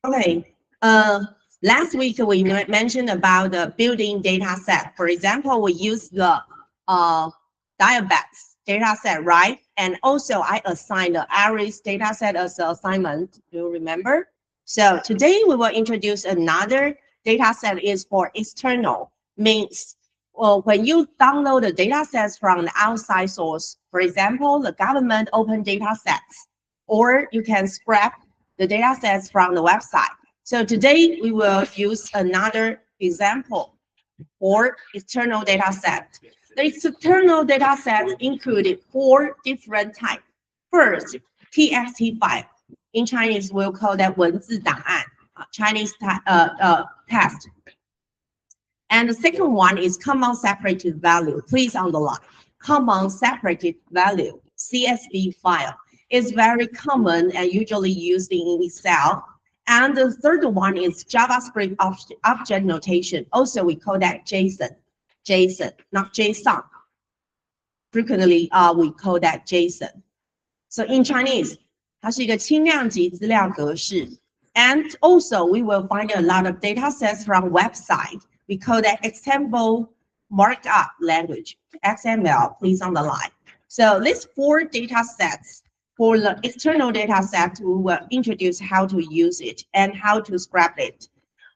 Okay. Last week we mentioned about the building data set. For example, we use the diabetes data set, right? And also I assigned the ARIS data set as an assignment. Do you remember? So today we will introduce another data set is for external. Means well, when you download the data sets from the outside source, for example, the government open data sets, or you can scrap the data sets from the website. So today we will use another example for external data set. The external data set included 4 different types. First, TXT file. In Chinese, we'll call that 文字档案, Chinese text. And the second one is common separated value. Please underline. Common separated value, CSV file, is very common and usually used in Excel. And the third one is JavaScript object notation. Also, we call that JSON. JSON, not JSON. Frequently, we call that JSON. So in Chinese, 它是一个轻量级资料格式. And also, we will find a lot of data sets from website. We call that example markup language, XML, please underline. So these 4 data sets, for the external data set, we will introduce how to use it and how to scrap it.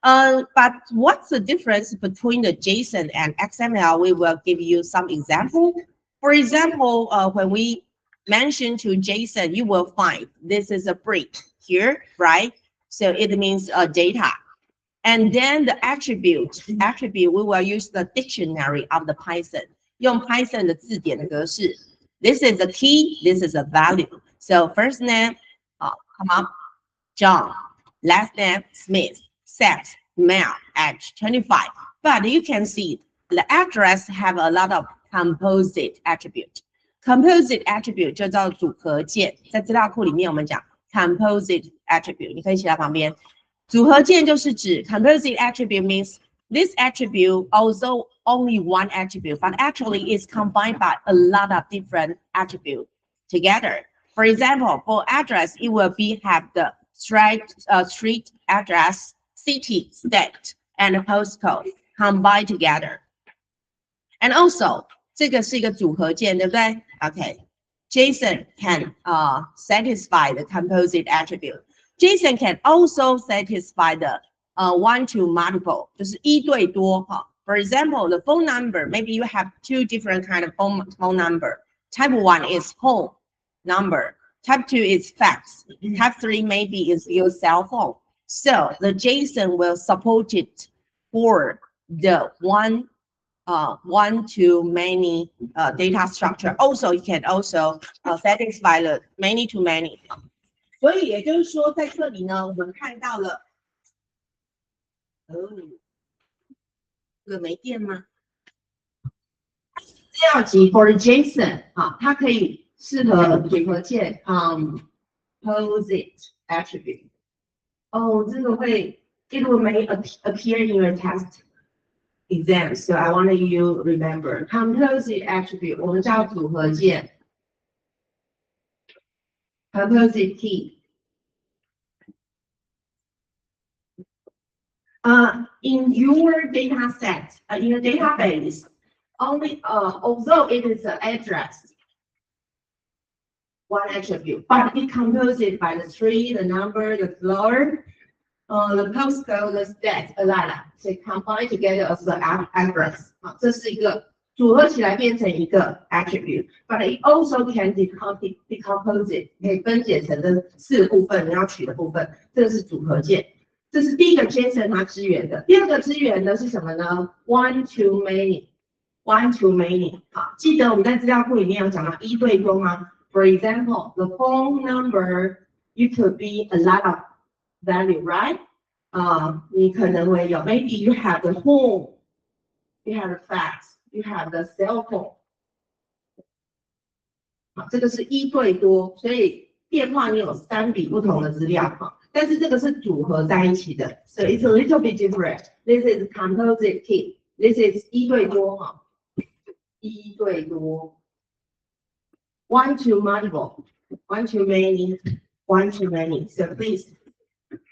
But what's the difference between the JSON and XML? We will give you some example. For example, when we mention to JSON, you will find this is a brick here, right? So it means data. And then the attribute, we will use the dictionary of the Python. 用 Python 的字典的格式. This is a key, this is a value. So first name, come up, John. Last name, Smith. Sex, male, age 25. But you can see the address have a lot of composite attribute. Composite attribute 就叫组合键，在资料库里面我们讲 composite attribute， 你可以写在旁边。组合键就是指 composite attribute means this attribute also only one attribute, but actually is combined by a lot of different attributes together. For example, for address, it will have the street address, city, state, and postcode combined together. And also, 这个是一个组合键，对不对 ？Okay, JSON can satisfy the composite attribute. JSON can also satisfy the one-to multiple, 就是一对多哈。For example, the phone number, maybe you have 2 different kind of phone number. Type 1 is home number. Type 2 is fax. Type 3 maybe is your cell phone. So the JSON will support it for the one-to-many data structure. Also, you can also satisfy the many-to-many. 所以也就是说，在这里呢，我们看到了，这个没电吗？资料集 for JSON 它可以适合组合键composite attribute. 这个会 it will may appear in your test exam, so I want you remember composite attribute 我们叫组合键 composite key. In your data set, in your database, only although it is an address, one attribute, but it composed by the street, the number, the floor, the postcode, the state, a lot. So combine together as the address. 这是一个组合起来变成一个 attribute, but it also can decompose it， 可以分解成这4个部分，你要取的部分，这个是组合键。这是第一个 JSON 它支援的，第二个支援的是什么呢 ？One to many， one to many。好，记得我们在资料库里面有讲到一对多吗 ？For example, the phone number you could be a lot of value, right? 你可能会有 maybe you have the home, you have the fax, you have the cell phone。好，这个是一对多，所以电话你有3笔不同的资料哈。但是这个是组合在一起的 ，so it's a little bit different. This is composite key. This is 一对多哈，一对多 ，one to multiple, one to many, one to many. So please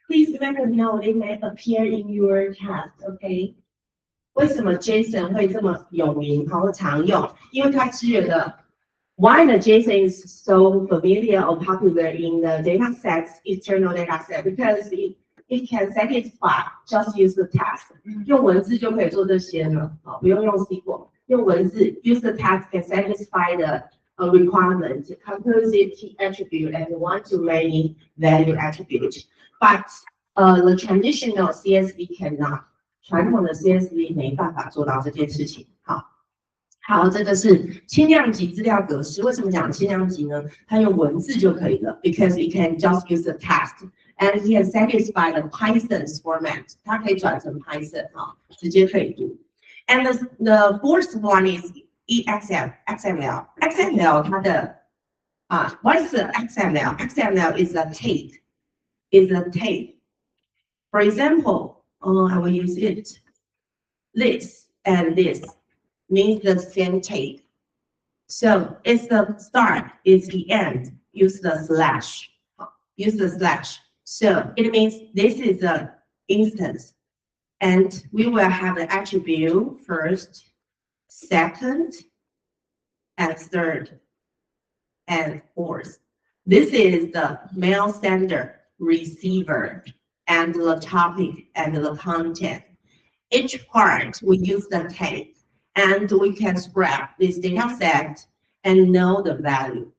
Please let us know it may appear in your test, okay? 为什么 JSON 会这么有名和常用？因为它支援的 why the JSON is so familiar or popular in the data sets, external data set, because it can satisfy just use the text. 用文字就可以做这些了，不用用 SQL， 用文字 use the text can satisfy the requirement, composite attribute and one-to-many value attribute. But the traditional CSV cannot. 传统的 CSV 没办法做到这件事情。好，这个是轻量级资料格式。为什么讲轻量级呢？它用文字就可以了 ，because it can just use the text and it can satisfy the Python's format。它可以转成 Python 直接可以读。And the fourth one is XML。XML 它的what is the XML？XML is a tape. Is a tape. For example, I will use it. This and this means the same tape. So it's the start, it's the end. Use the slash. Use the slash. So it means this is an instance. And we will have the attribute first, second, and third, and fourth. This is the mail sender, receiver, and the topic and the content. Each part we use the tape. And we can scrap this data set and know the value.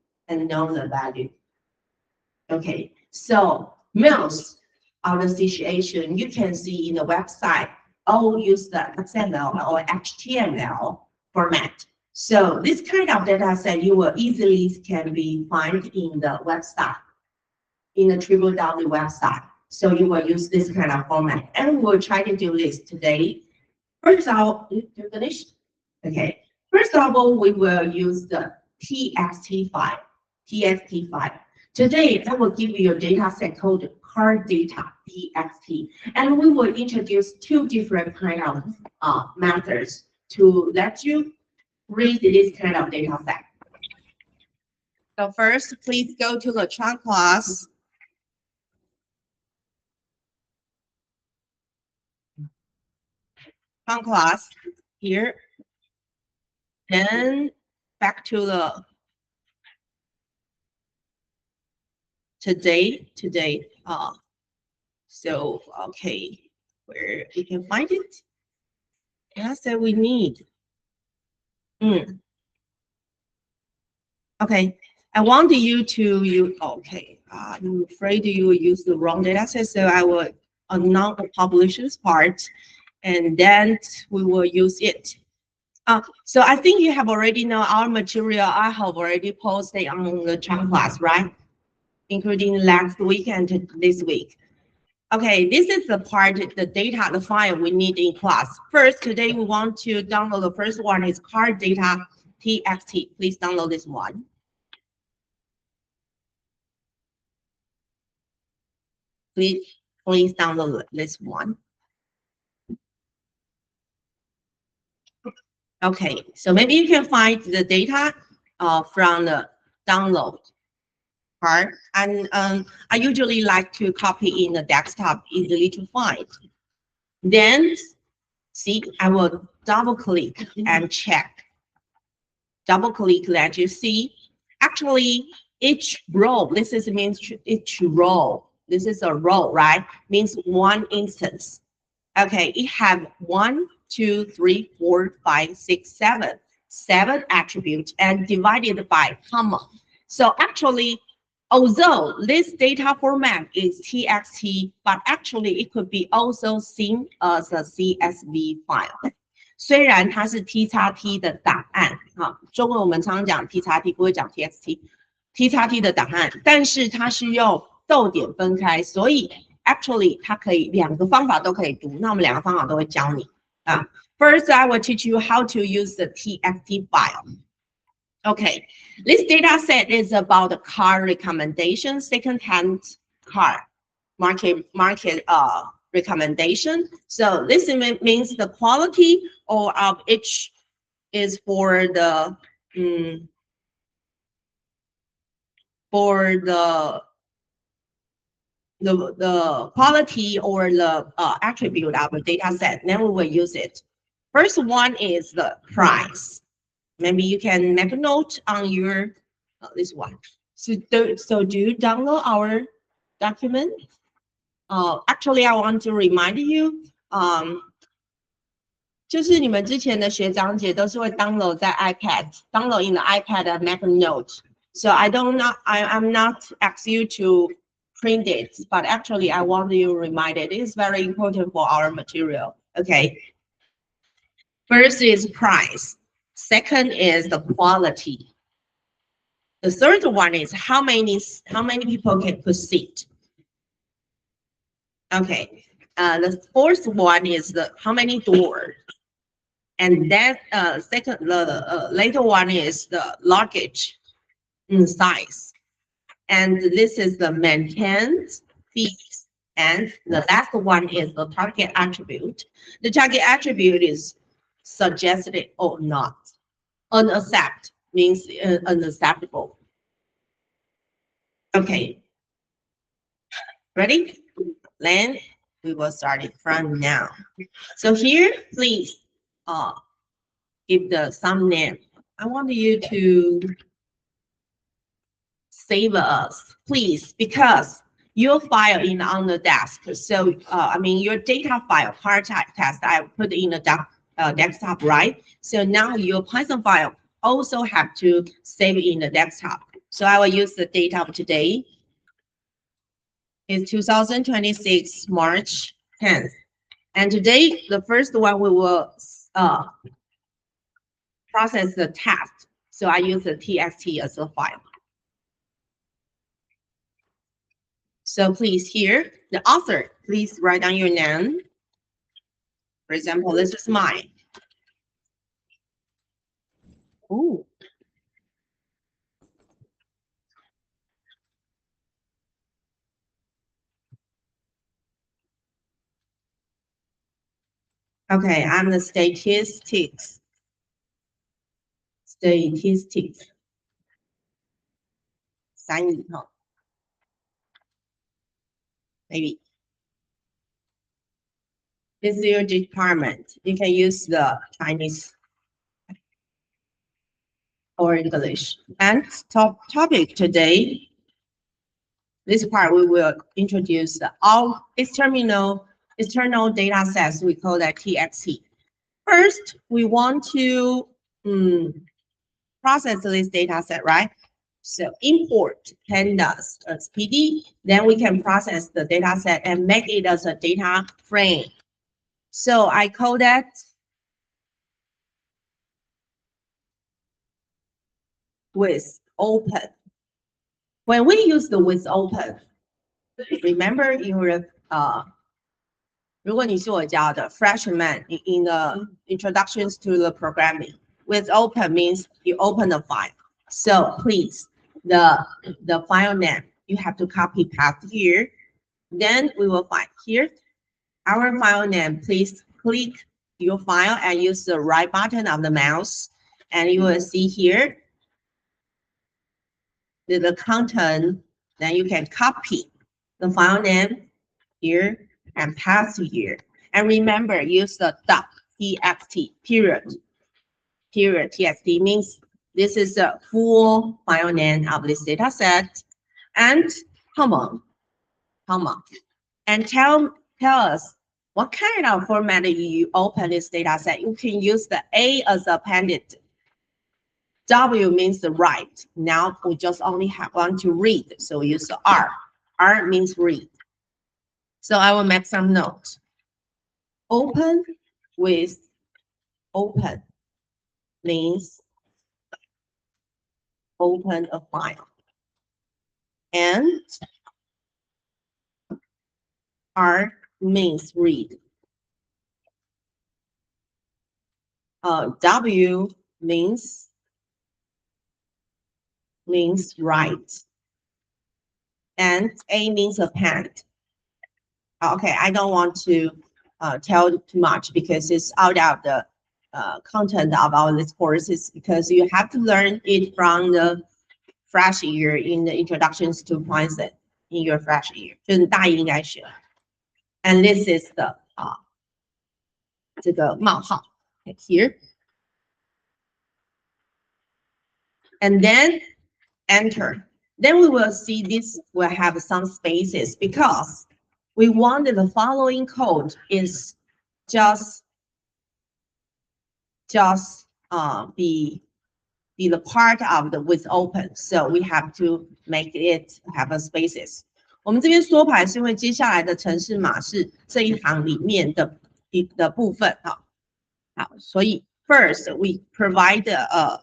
Okay, so most of the situation you can see in the website all use the XML or HTML format. So this kind of data set you will easily can be find in the website, in the www website. So you will use this kind of format, and we'll try to do this today. First of all, you finished? Okay, first of all, we will use the TXT file. Today, I will give you a data set called card data, TXT, and we will introduce two different kind of methods to let you read this kind of data set. So first, please go to the chat class. Class here. Then back to the today. So okay, where you can find it? That's that we need. Okay, I want you to use. Okay, I'm afraid you will use the wrong data set, so I will announce the publishers part, and then we will use it. So I think you have already know our material. I have already posted on the chat class, right? Including last week and this week. Okay, this is the part, the data, the file we need in class. First, today we want to download the first one is card data TXT. Please download this one. Please download this one. Okay, so maybe you can find the data from the download part, and I usually like to copy in the desktop, easily to find. Then, see, I will double click and check. Double click, let you see. Actually, each row, this is means each row. This is a row, right? Means one instance. Okay, it have 1, 2, 3, 4, 5, 6, 7. 7 attributes and divided by comma. So actually, although this data format is TXT, but actually it could be also seen as a CSV file. 虽然它是 TXT 的档案，中文我们常常讲 TXT， 不会讲 TXT。TXT 的档案，但是它是用逗点分开，所以 actually 它可以两个方法都可以读。那我们两个方法都会教你啊。First, I will teach you how to use the TXT file. Okay, this data set is about the car recommendation, second-hand car market recommendation. So this means the quality or of each is for the the quality or the attribute of a data set, then we will use it. First one is the price. Maybe you can make a note on your this one. So do you download our document? Actually, I want to remind you, 就是你们之前的学长姐都是会 download 在 iPad，download in the iPad and make a note. So I'm not ask you to print it, but actually I want you reminded. It is very important for our material. Okay. First is price. Second is the quality. The third one is how many people can put seat. Okay. The fourth one is how many doors. And then the later one is the luggage size. And this is the maintained fees. And the last one is the target attribute. The target attribute is suggested or not. Unaccept means unacceptable. Okay. Ready? Then we will start it from now. So here, please give the thumbnail. I want you to save us, please, because your file is on the desk. So, your data file, hard test, I put in the desktop, right? So now your Python file also have to save in the desktop. So I will use the date of today. It's 2026, March 10th. And today, the first one, we will process the test. So I use the txt as a file. So please here, the author, please write down your name. For example, this is mine. Ooh. Okay, I'm the statistics. Sign maybe. This is your department. You can use the Chinese or English. And topic today, this part we will introduce all external data sets. We call that TXT. First, we want to process this data set, right? So import pandas as PD, then we can process the data set and make it as a data frame. So I call that with open. When we use the with open, remember your 如果你是我教的 freshman in the introductions to the programming, with open means you open the file. So please, the file name, you have to copy paste here. Then we will find here our file name. Please click your file and use the right button of the mouse, and you will see here the content. Then you can copy the file name here and paste here. And remember, use the .txt period. Period txt means this is a full file name of this data set. And comma. And tell us what kind of format you open this data set. You can use the A as appended. W means the write. Now we just only want to read, so we use the R. R means read. So I will make some notes. Open with open means open a file. And R means read. W means write. And A means append. Okay, I don't want to tell too much because it's out of the content of our this courses, because you have to learn it from the fresh year in the introductions to Python. in your fresh year， 就是你大一应该学。And this is the 这个冒号 here. And then enter. Then we will see this will have some spaces because we wanted the following code is just be the part of the with open. So we have to make it have a spaces. 我们这边缩排是因为接下来的程式码是这一行里面的部分哈。好，所以 first we provide a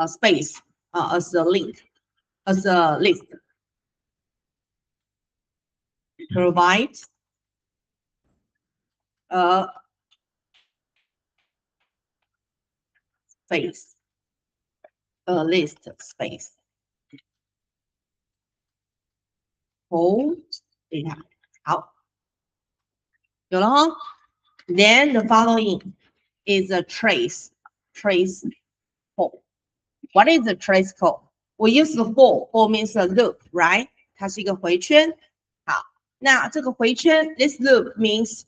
space as a link as a list. Provide a space, a list space. Hold data. 好，有了哈。Then the following is a trace code. What is a trace code? We use the for means a loop, right? 它是一个回圈。好，那这个回圈 this loop means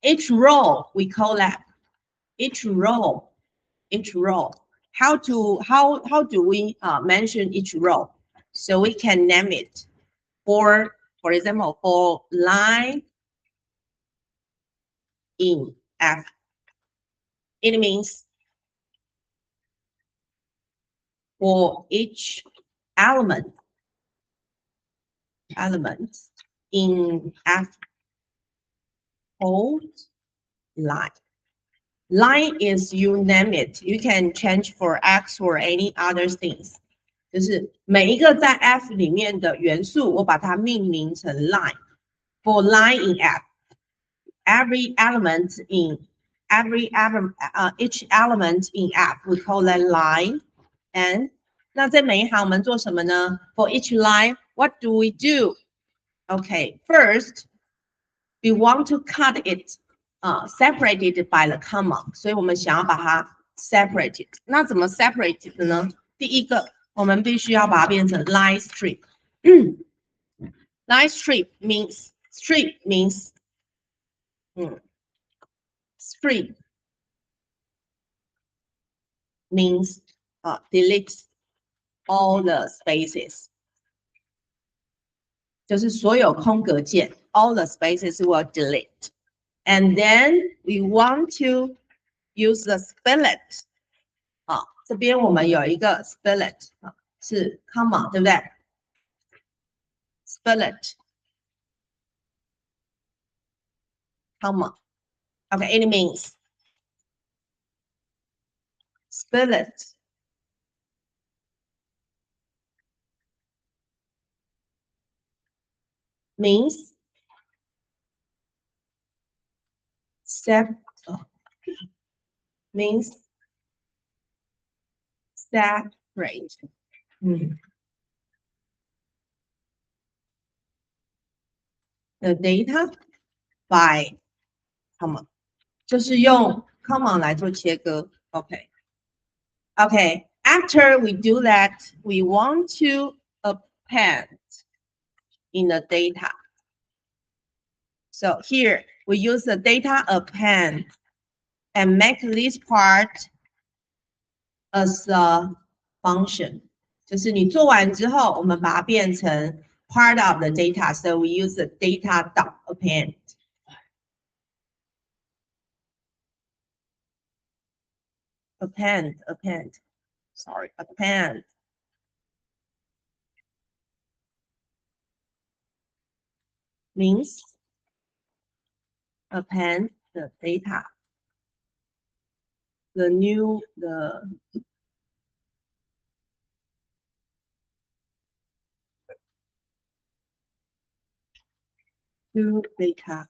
each row we call that each row. How do we mention each row? So we can name it. For example, for line in F, it means for each element in F, hold line. Line is you name it. You can change for X or any other things. 就是每一个在 F 里面的元素，我把它命名成 line. For line in F, each element in F we call that line. And 那在每一行我们做什么呢 ？For each line, what do we do? Okay, first we want to cut it, separated by the comma. 所以我们想要把它 separated. 那怎么 separated 呢？第一个，我们必须要把它变成 line strip. Line strip means strip means delete all the spaces. 就是所有空格键 all the spaces will delete. And then we want to use the split. 这边我们有一个 split 是 comma 对不对 ？split comma. Okay, it means split means separate. The data by comma. 就是用 comma 来做切割 Okay. After we do that, we want to append in the data. So here we use the data append and make this part as a function. 就是你做完之后，我们把它变成 part of the data. So we use the data dot append. Append. Sorry, append. Means append the data. The new data.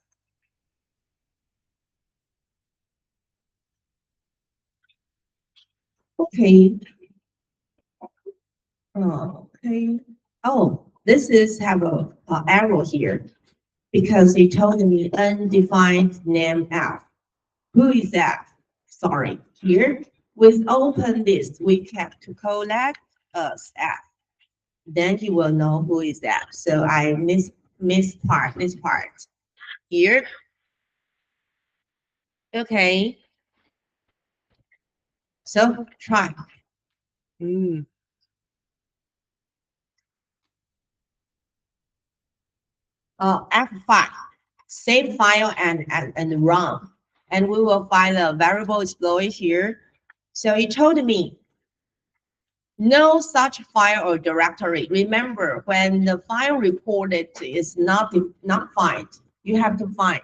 Okay. Okay. Oh, this is have a arrow here because it told me undefined name F. Who is that? Sorry. Here with open list, we have to collect as F. then you will know who is that. So I miss this part here. Okay, so try. Mm. F5, save file and run. And we will find the variable explorer here. So it told me no such file or directory. Remember, when the file reported is not find, you have to find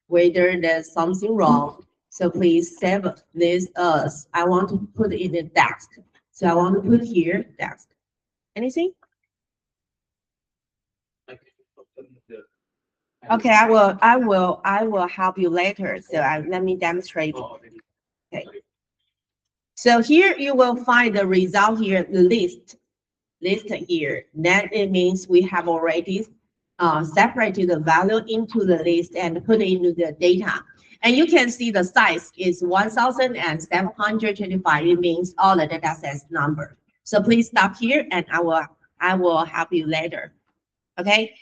whether there's something wrong. So please save this as I want to put it in the desk. So I want to put here desk. Anything? Okay, I will help you later. So let me demonstrate it. Okay. So here you will find the result here, the list here. Then it means we have already separated the value into the list and put it into the data. And you can see the size is 1,725. It means all the data sets number. So please stop here and I will help you later. Okay.